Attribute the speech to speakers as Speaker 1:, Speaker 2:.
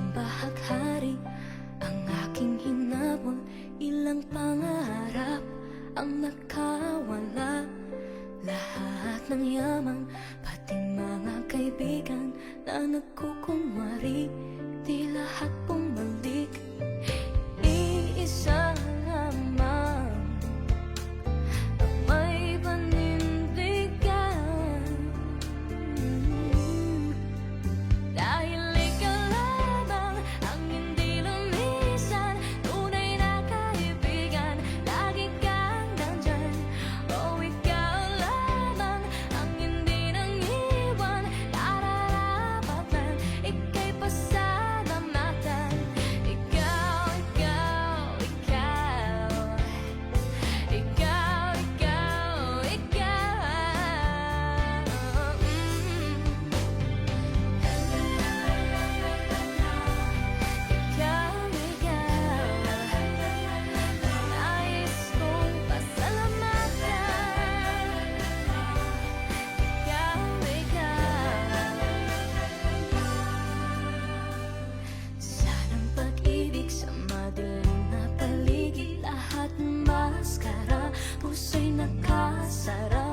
Speaker 1: iyong bahaghari, ang aking hinabol. Ilang pangarap ang nakawala, lahat ng yaman, pati mga kaibigan na nagkukunwari, di lahat bumalik. Iisa lamang ang may panindigan, dahil ikaw lamang ang hindi lumisan. Tunay na kaibigan, lagi kang nandyan. Oh, ikaw lamang ang hindi nang iwan, nararapatan, ika'y pasalamatan. Ikaw, ikaw, ikaw, ikaw, ikaw, ikaw. Nais kong pasalamatan. Ikaw, sanang pag-ibig sa madilim na paligid, lahat maskara, puso'y nakasara.